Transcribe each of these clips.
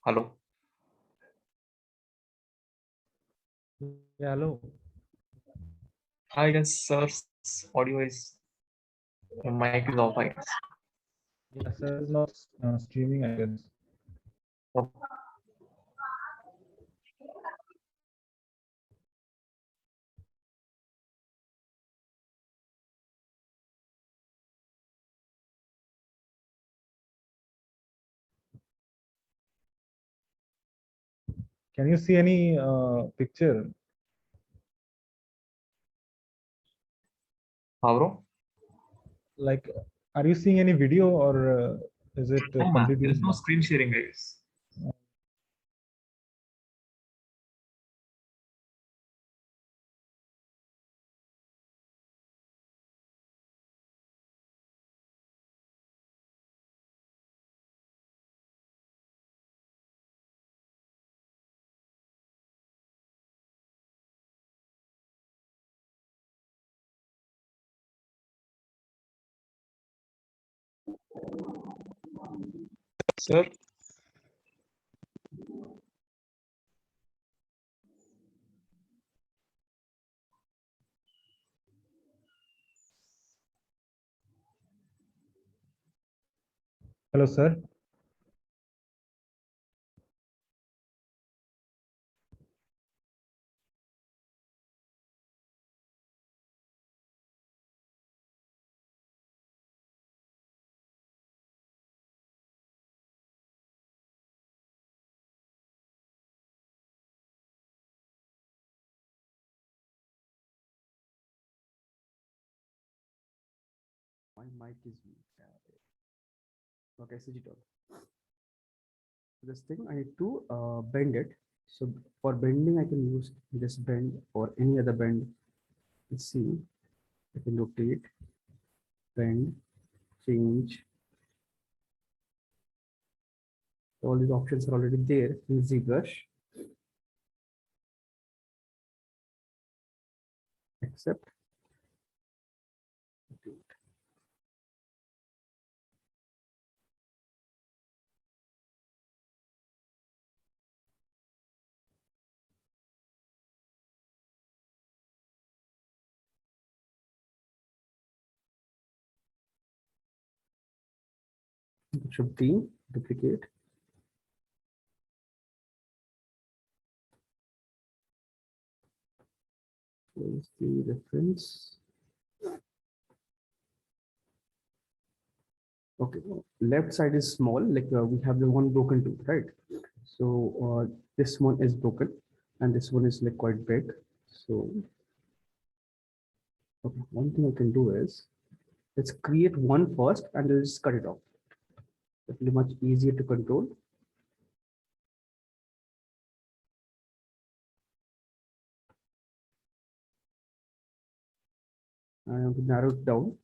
Hello. Yeah, hello. I guess sir's audio is your mic is off, I guess. Yeah, sir is not streaming, I guess. Oh, Can you see any picture? how bro? Like, are you seeing any video or is it No man, there completely? is no screen sharing, I guess. Sir, Hello, sir. My mic is weak. Okay, digital. This thing I need to bend it. So for bending, I can use this bend or any other bend. Let's see. I can rotate, bend, change. All these options are already there in ZBrush. Except it should be duplicate. Where's the reference? Okay, left side is small, like we have the one broken tooth, right? So this one is broken and this one is like quite big. So okay, one thing I can do is let's create one first and then just cut it off. It will be much easier to control. I have to narrow it down.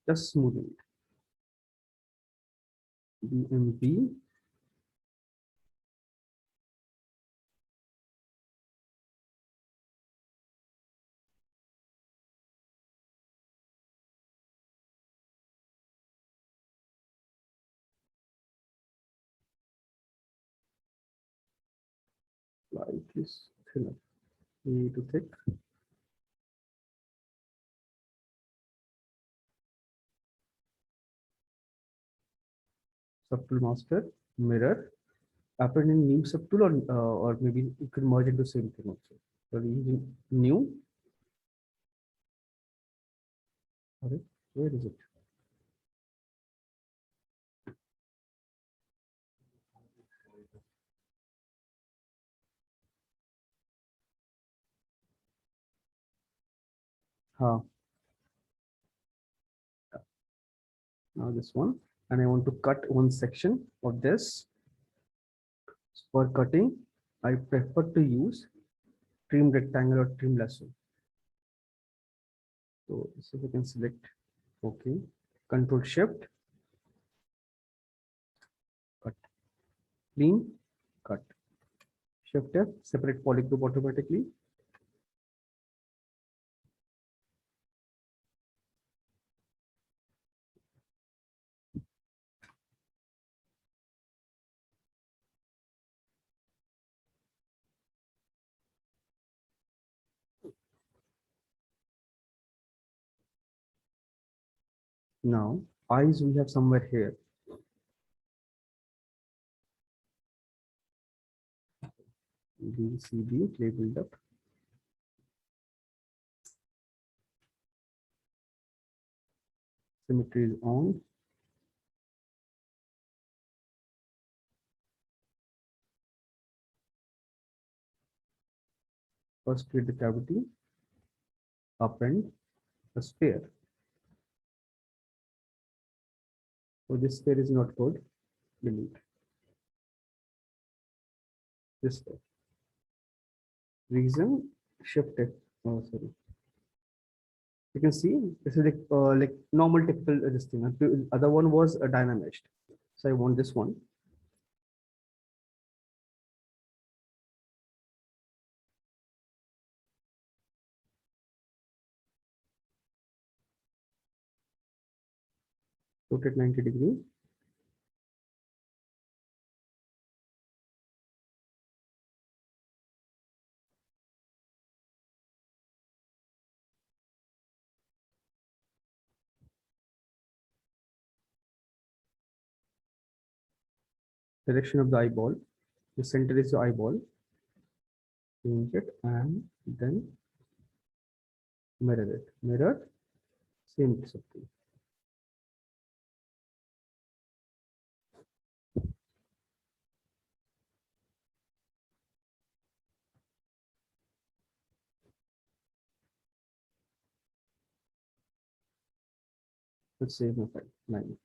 Just smoothing it. BMB. Slightly thinner. Way too thick. Subtool master, mirror. Append in new subtool or maybe you can merge into same thing also. So using new. Okay, where is it? Now this one, and I want to cut one section of this. For cutting, I prefer to use trim rectangle or trim lasso. So we can select OK, Control Shift, cut, clean, cut, Shift F, separate polygroup automatically. Now eyes we have somewhere here. BCB clay buildup. Symmetry is on. First create the cavity, append a sphere. So this sphere is not good. Delete this sphere. Reason shift it. Oh, sorry. You can see this is like normal typical this thing. And the other one was a dynameshed. So I want this one. Rotate 90 degrees. Direction of the eyeball. The center is the eyeball. Change it and then mirror it. Mirror, same something. Let's save my file. 9.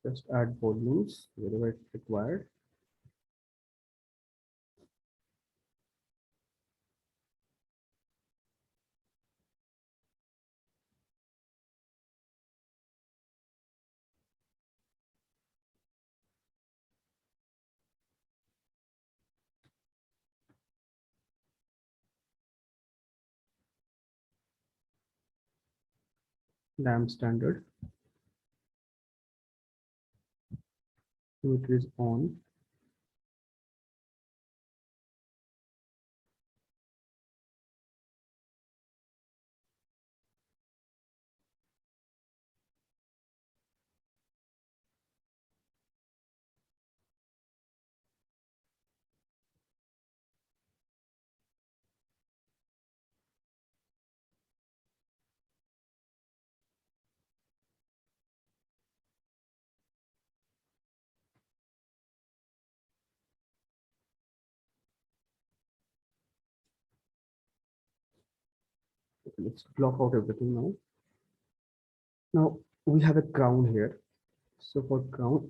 Just add volumes wherever it's required. Lamp standard. Symmetry is on. Okay, let's block out everything now. Now we have a crown here. So for crown,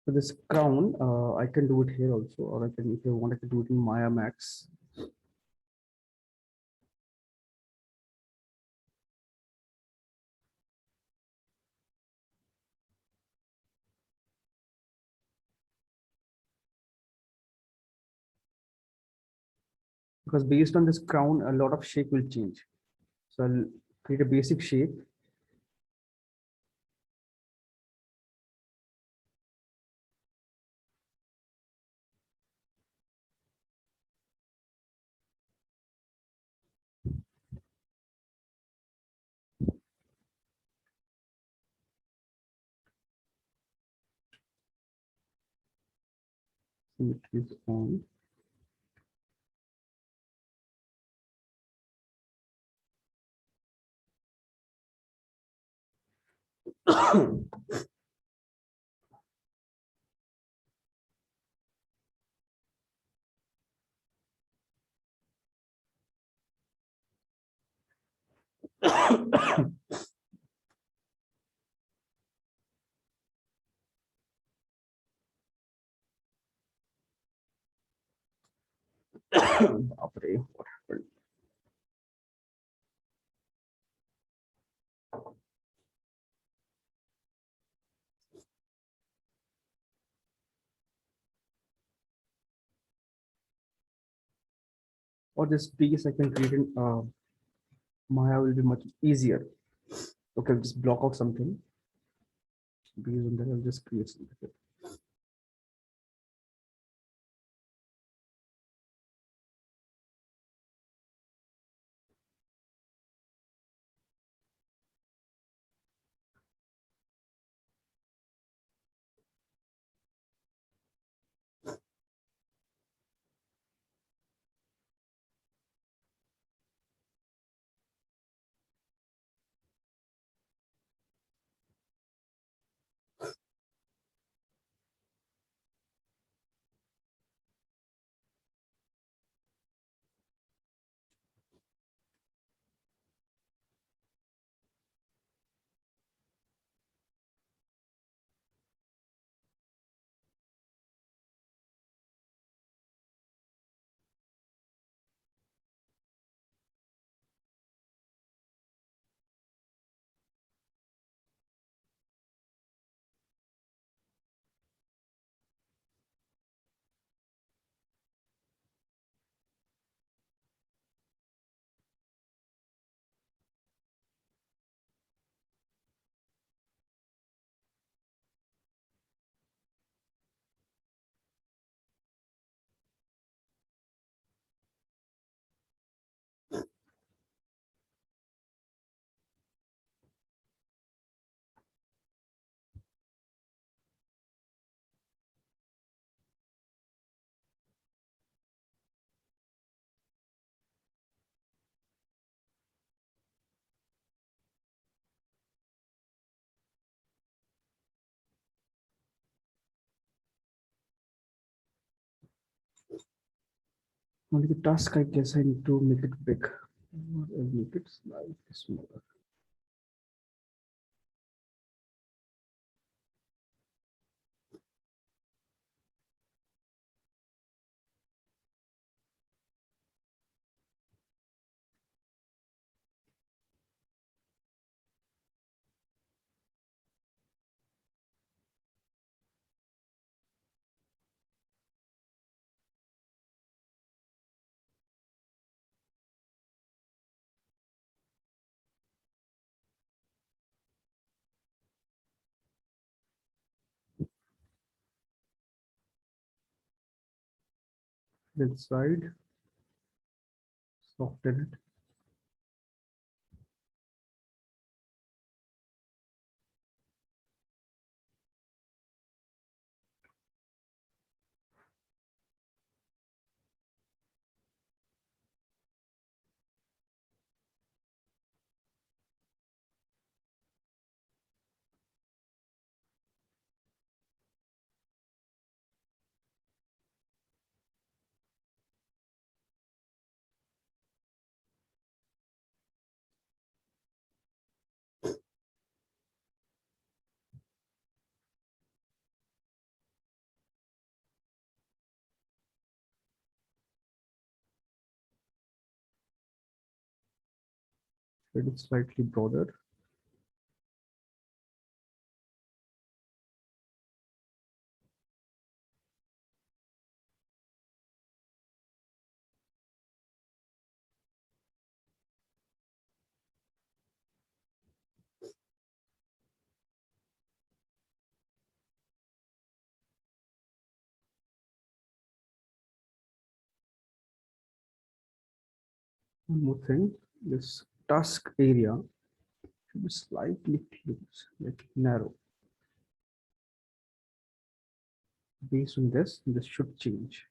for this crown, I can do it here also, or I can, if I want, I can do it in Maya Max. Because based on this crown, a lot of shape will change. So I'll create a basic shape. Symmetry is on. Baapre, what happened? Or this piece I can create in Maya will be much easier. Okay, I'll just block out something. Based on that, I'll just create something. Only the task, I guess I need to make it big. Or I'll make it slightly smaller. Then side, soften it. Let it slightly broader. One more thing, this task area should be slightly close, like narrow. Based on this should change.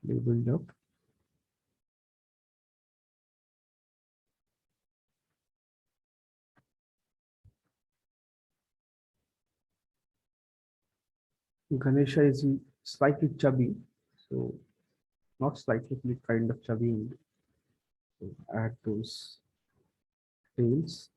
labeled up. Ganesha is slightly chubby, so not slightly, kind of chubby. And so add those tails.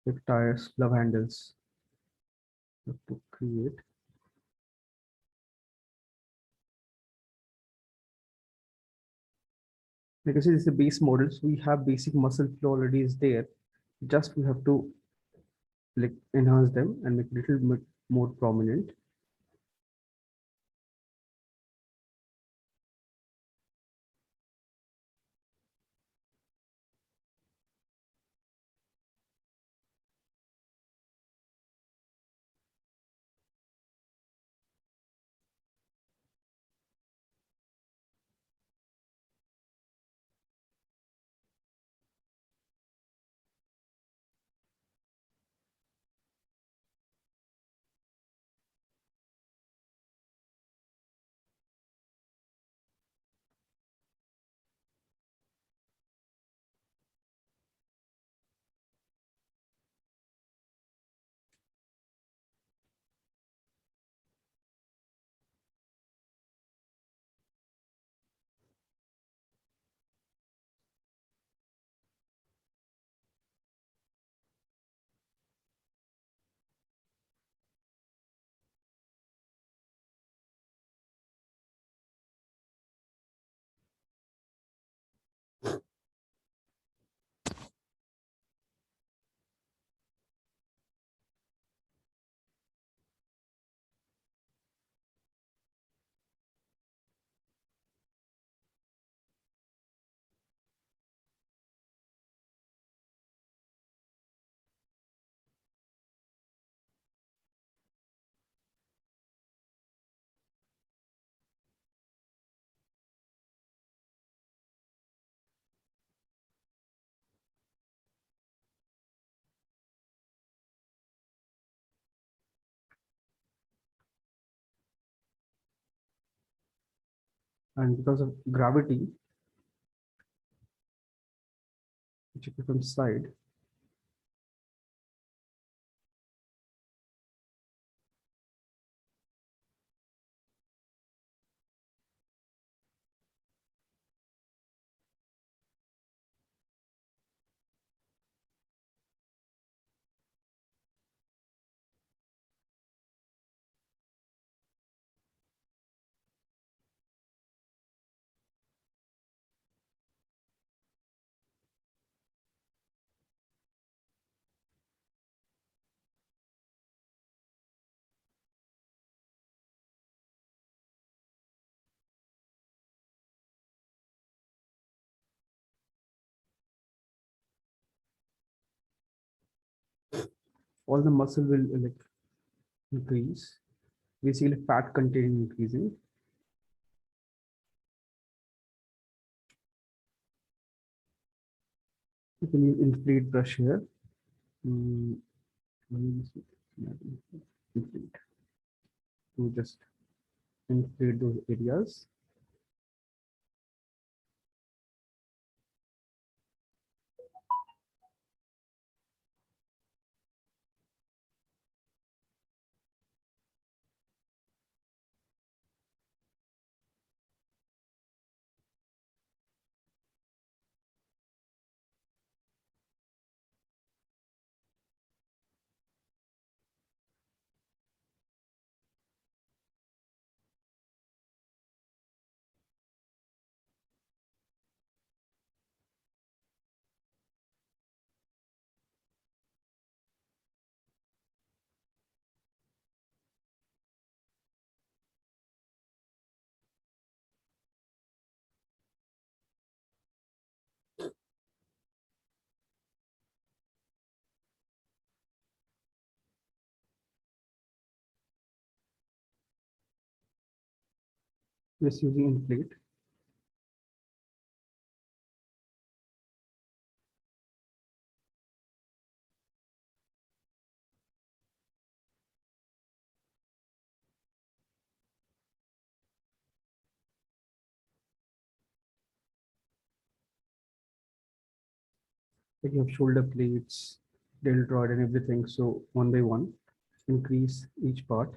With tires, glove handles to create. Like I said, it's a base model, so we have basic muscle flow already is there. Just we have to like enhance them and make a little bit more prominent. And because of gravity, which you from side, all the muscle will like increase. Basically, fat content increasing. You can use inflate brush here. Mm, inflate to just inflate those areas. Just using inflate. Like you have shoulder plates, deltoid and everything. So one by one, increase each part.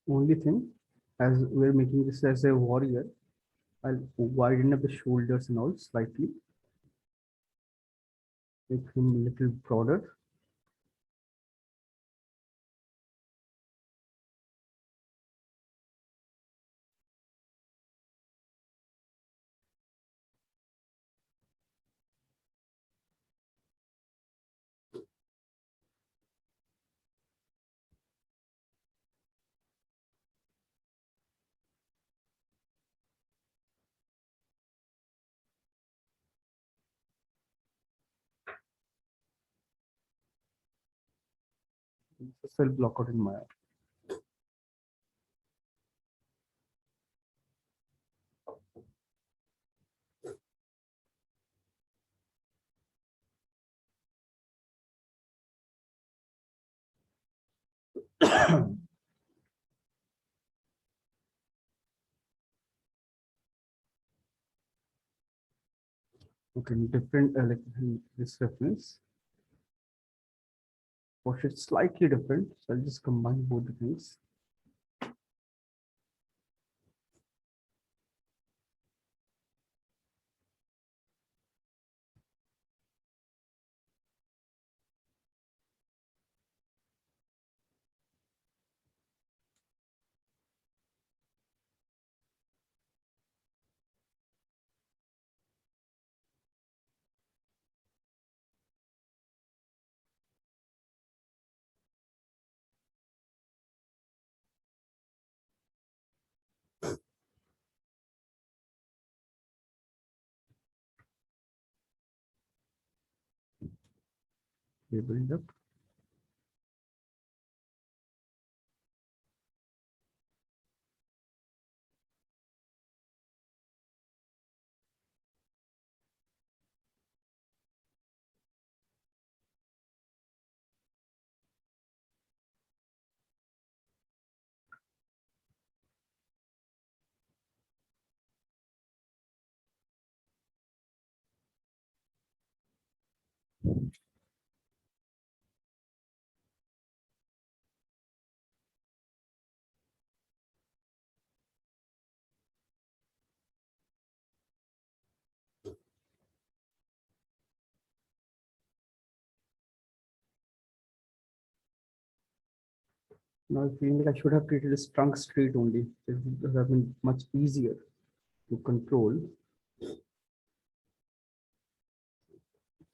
Only thing, as we're making this as a warrior, I'll widen up the shoulders and all slightly, make him a little broader. This will block out in my eye. Okay, different like this reference. Wash it slightly different. So I'll just combine both the things. We build up. Now I feel like I should have created a trunk straight only. It would have been much easier to control.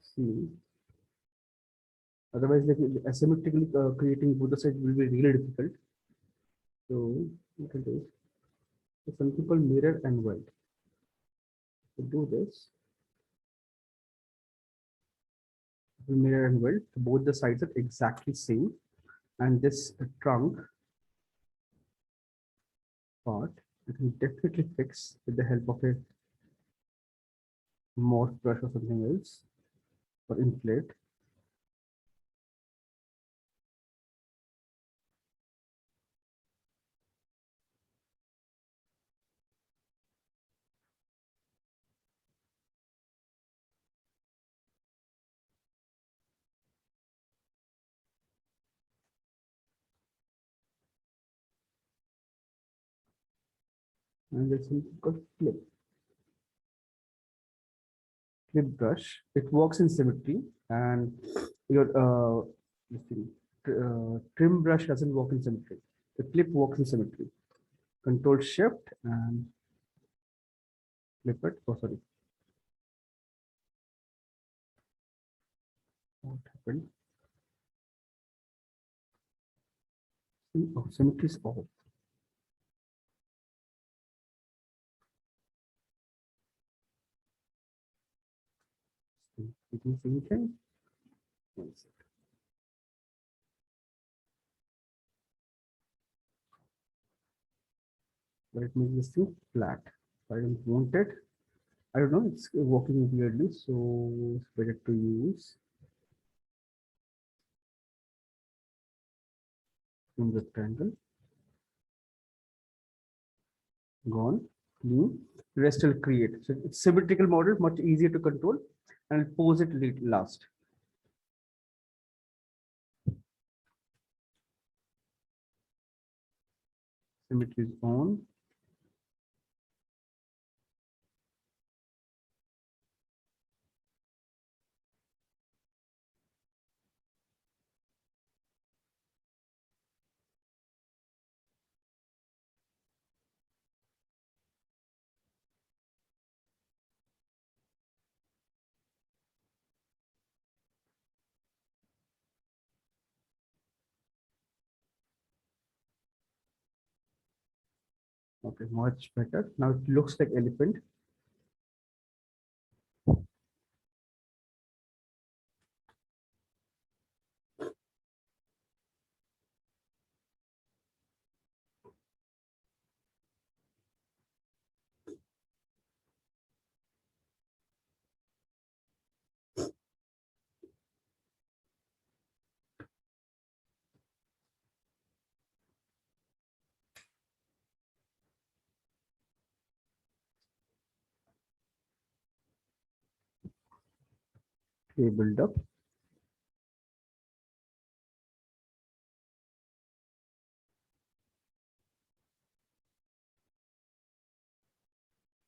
See, otherwise, like asymmetrically creating both the sides will be really difficult. So what it is, so some people mirror and weld. To do this, we mirror and weld. Both the sides are exactly same, and this trunk part you can definitely fix with the help of a morph brush or something else or inflate. And there's something called flip brush. It works in symmetry, and your let's see, trim brush doesn't work in symmetry. The flip works in symmetry. Control Shift and flip it. Oh, sorry. What happened? Oh, symmetry is off. You can see anything? One sec. But it makes this thing flat. I don't want it. I don't know, it's working weirdly, so it's better to use in rectangle. Gone, clean. Rest will create. So it's symmetrical model, much easier to control, and I'll pose it last. Symmetry is on. Okay, much better. Now it looks like elephant. Build up.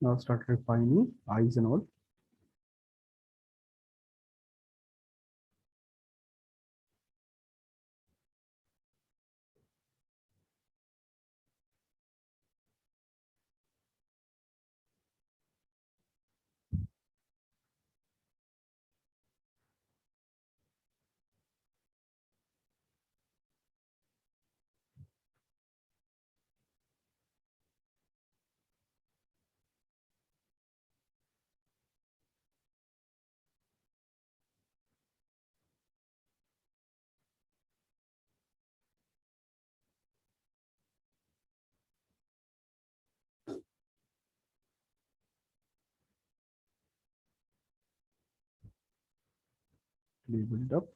Now start refining eyes and all. Build up.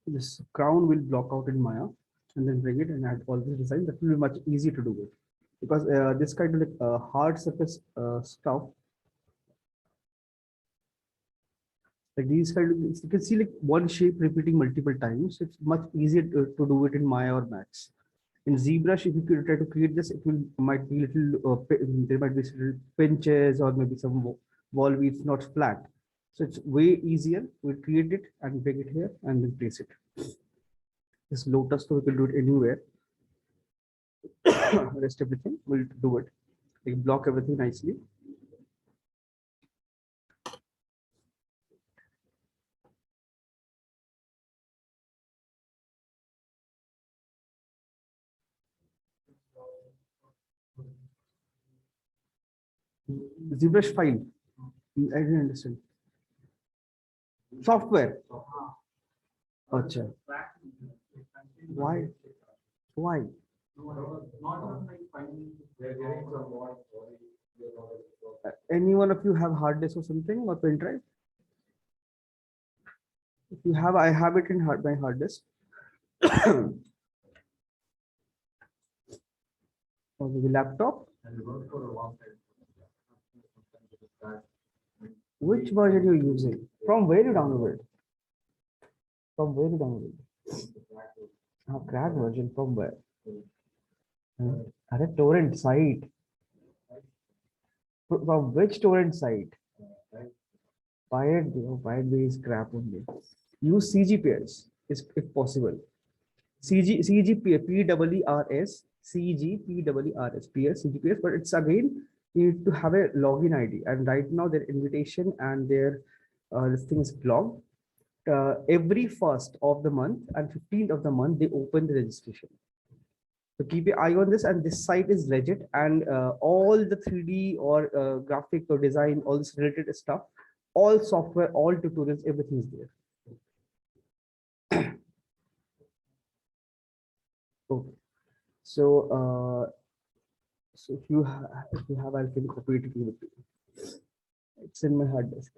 This crown will block out in Maya and then bring it and add all this design. That will be much easier to do it because this kind of like hard surface stuff, like these kind of you can see like one shape repeating multiple times. It's much easier to do it in Maya or Max. In ZBrush, if you could try to create this, it will might be little there might be little pinches or maybe some wall where it's not flat. So it's way easier. We create it and bring it here and then place it. This lotus, so we can do it anywhere. Rest everything we'll do it. We block everything nicely. ZBrush file. I didn't understand. Software. Acha. Why? Why? Any one of you have hard disk or something or pen drive? If you have, I have it in my hard disk. Or the laptop. Which version you're using? From where you downloaded? From where you downloaded? Crack version from where? At a torrent site. From which torrent site? Pirate Bay is crap only. Use CG pairs if possible. CG PWERS, CG PWERS, CG pairs, but it's again you need to have a login ID. And right now their invitation and their this thing is blocked. Every 1st of the month and 15th of the month they open the registration. So keep your eye on this, and this site is legit, and all the 3D or graphic or design, all this related stuff, all software, all tutorials, everything is there. Okay. So so if you have, I can copy it to you. It's in my hard disk.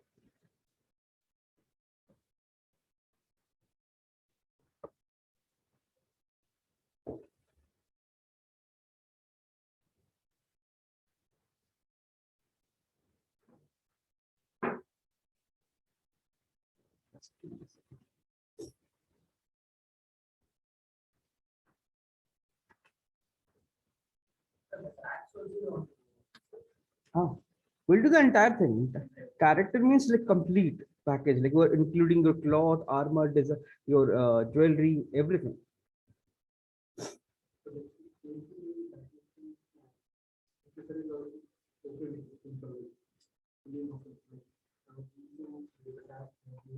We'll do the entire thing. Character means like complete package, like we're including your cloth, armor, design, your jewelry, everything.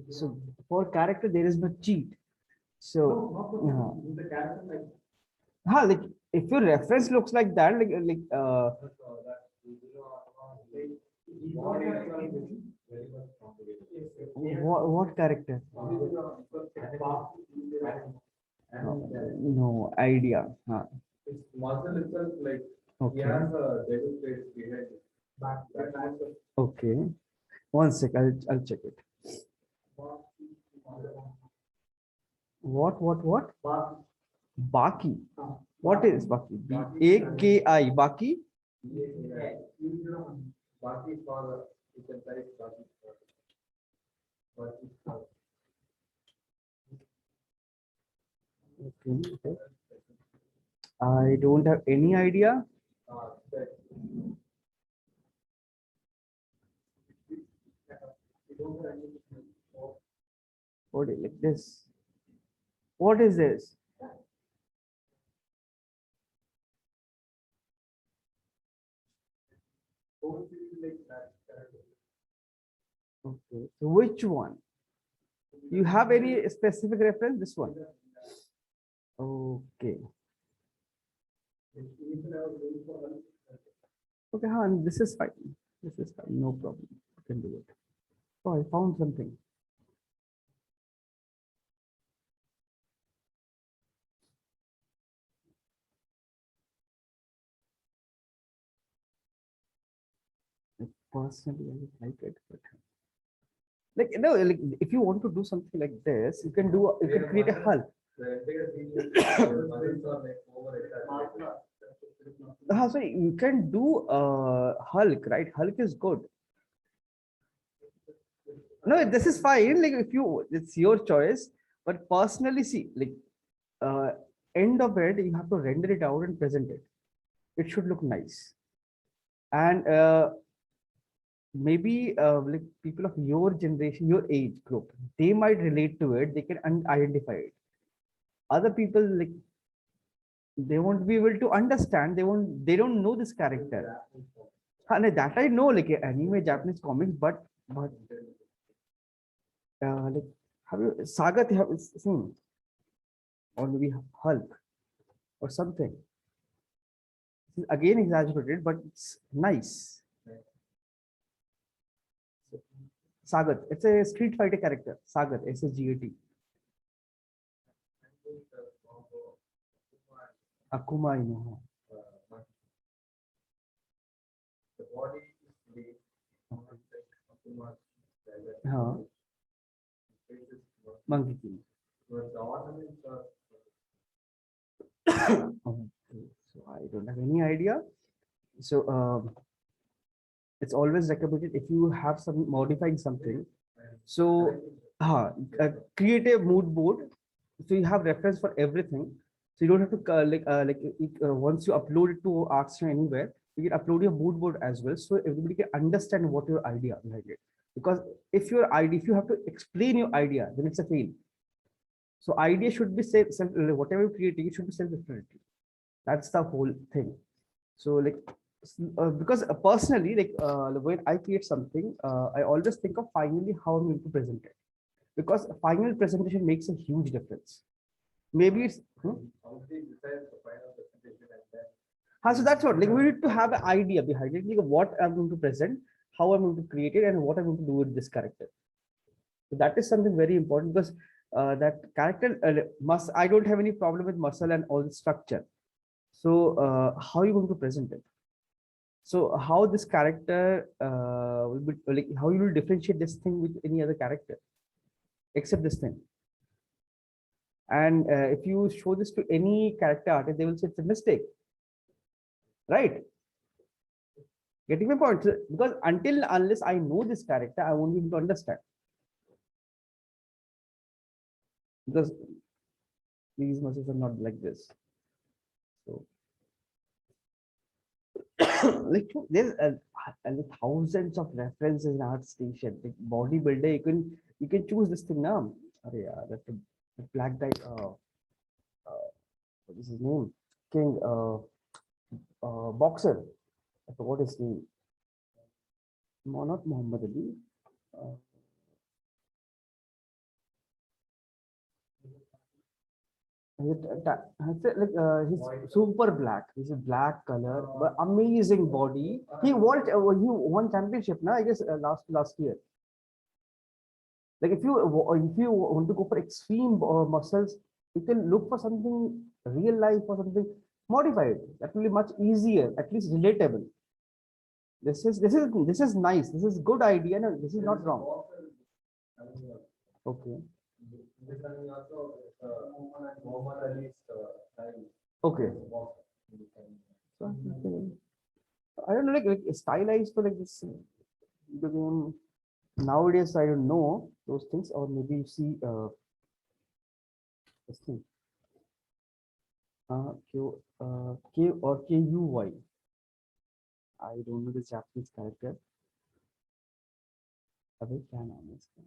So for character, there is no cheat. So like if your reference looks like that, what character? No idea. It's muscle itself, like Okay. he has a devil face behind it. Okay. One sec, I'll check it. What? Baki. What is Baki? B-A-K-I. Baki? Baki for you can type Baki for Okay. I don't have any idea. What is like this? What is this? Okay, so which one? You have any specific reference? This one. Okay. Okay, this is fine. This is fine. No problem. You can do it. Oh, I found something. Personally, I would like it, but like like if you want to do something like this, you can create a hull. So you can do Hulk, right? Hulk is good. No, this is fine. Like if you, it's your choice. But personally, see, like end of it, you have to render it out and present it. It should look nice. And maybe like people of your generation, your age group, they might relate to it. They can identify it. Other people, like they won't be able to understand. They don't know this character. And that I know, like anime, Japanese comics, but like have you Saga? Have seen, or maybe Hulk or something. This is again exaggerated, but it's nice. Sagat. It's a Street Fighter character. Sagat. SSGAT. Akuma Inu. Huh. Monkey King. Okay. So I don't have any idea. So it's always recommended if you have some modifying something. So create a mood board. So you have reference for everything. So you don't have to once you upload it to Arts or anywhere, you can upload your mood board as well, so everybody can understand what your idea behind it. Because if you have to explain your idea, then it's a fail. So idea should be whatever you're creating, it should be self-explanatory. That's the whole thing. So like because personally, when I create something, I always think of finally how I'm going to present it, because final presentation makes a huge difference. Maybe it's so that's what, like, we need to have an idea behind it, like what I'm going to present, how I'm going to create it, and what I'm going to do with this character. So that is something very important, because that character I don't have any problem with muscle and all the structure. So how are you going to present it? So how this character will be, like, how you will differentiate this thing with any other character except this thing? And if you show this to any character artist, they will say it's a mistake, right? Getting my point? Because unless I know this character, I won't be able to understand. Because these muscles are not like this. So like there's thousands of references in ArtStation. Like bodybuilder, you can choose this thing now. Yeah, that's a black guy. What is his name? King boxer. I forgot his name. Not Muhammad Ali. He's super black. He's a black color, but amazing body. He won championship now, I guess, last year. Like if you want to go for extreme muscles, you can look for something real life or something modified. That will be much easier, at least relatable. This is nice. This is good idea. No, this is not wrong. Okay. Okay. So, I don't know, like stylized for like this the game nowadays. I don't know those things, or maybe you see this thing. K or KUY. I don't know the Japanese character. अबे क्या नाम है इसका?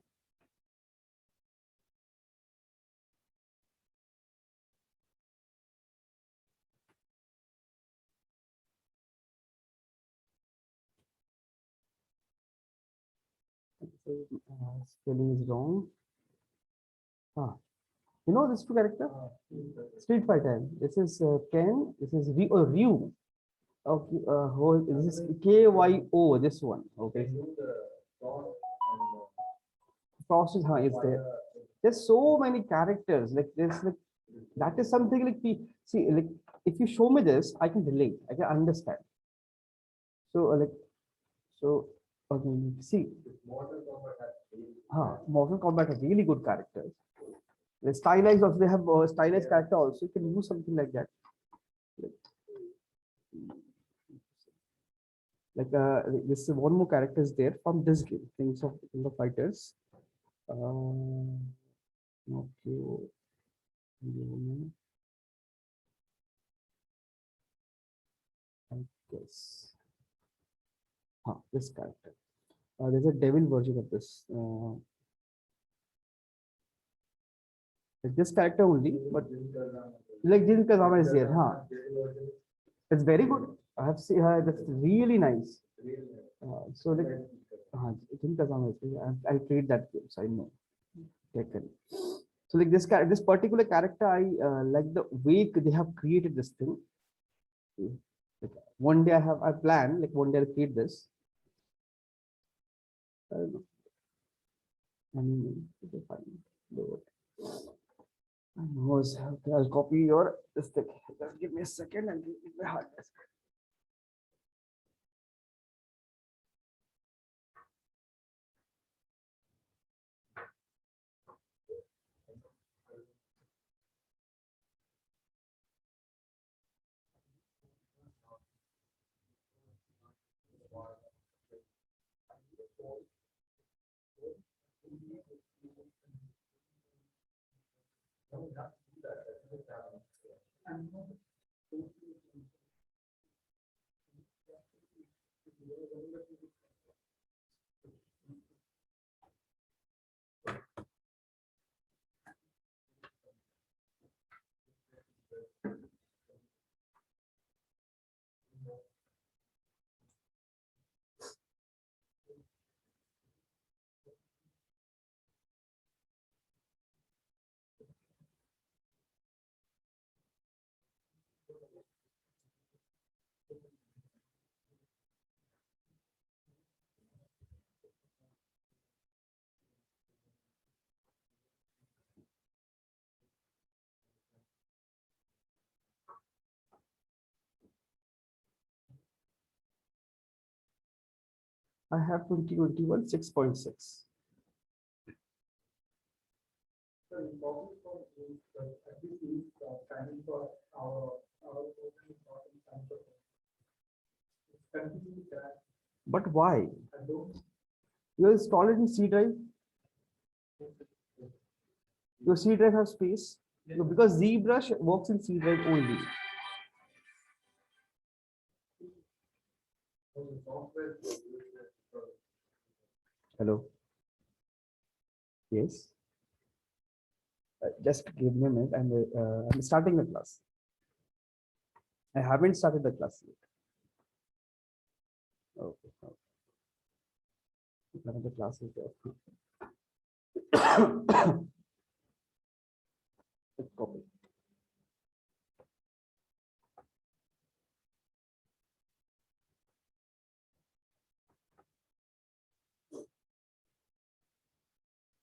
Spelling is wrong. You know this two character? Street Fighter. This is Ken. This is Ryu. Okay. This is KYO. This one. Okay. Frost is there. There's so many characters. Like there's like that is something like see, like if you show me this, I can relate. I can understand. So okay, see. Mortal Kombat have really good characters. The stylized also, they have stylized character also. You can use something like that. Like this one more character is there from this game, Things of the Fighters. Okay. I guess. This character. There's a devil version of this. This character only, but like Jin Kazama is there. It's very good. I have seen that's really nice. So like Jin Kazama is there. I played that game, so I know. Taken. So like this particular character, I like the way they have created this thing. One day I plan, like one day I'll create this. I don't know. And okay, fine. Do it. Okay, I'll copy your stick. Just give me a second and give me my hard disk. I have 2021 6.6. But why? You install it in C drive. Your C drive has space. No, because ZBrush works in C drive only. Hello. Yes. Just give me a minute. I'm starting the class. I haven't started the class yet. Okay. Another class is there. Let's copy.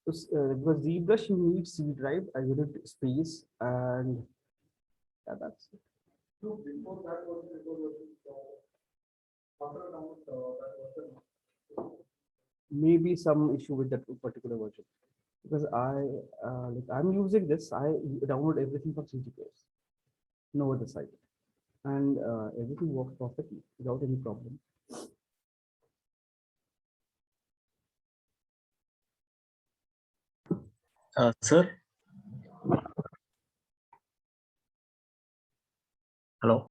Because ZBrush you need C drive, I need space, and yeah, that's it. Maybe some issue with that particular version. Because I'm using this, I download everything from CGPS, no other site, and everything works perfectly without any problem. Sir. Hello.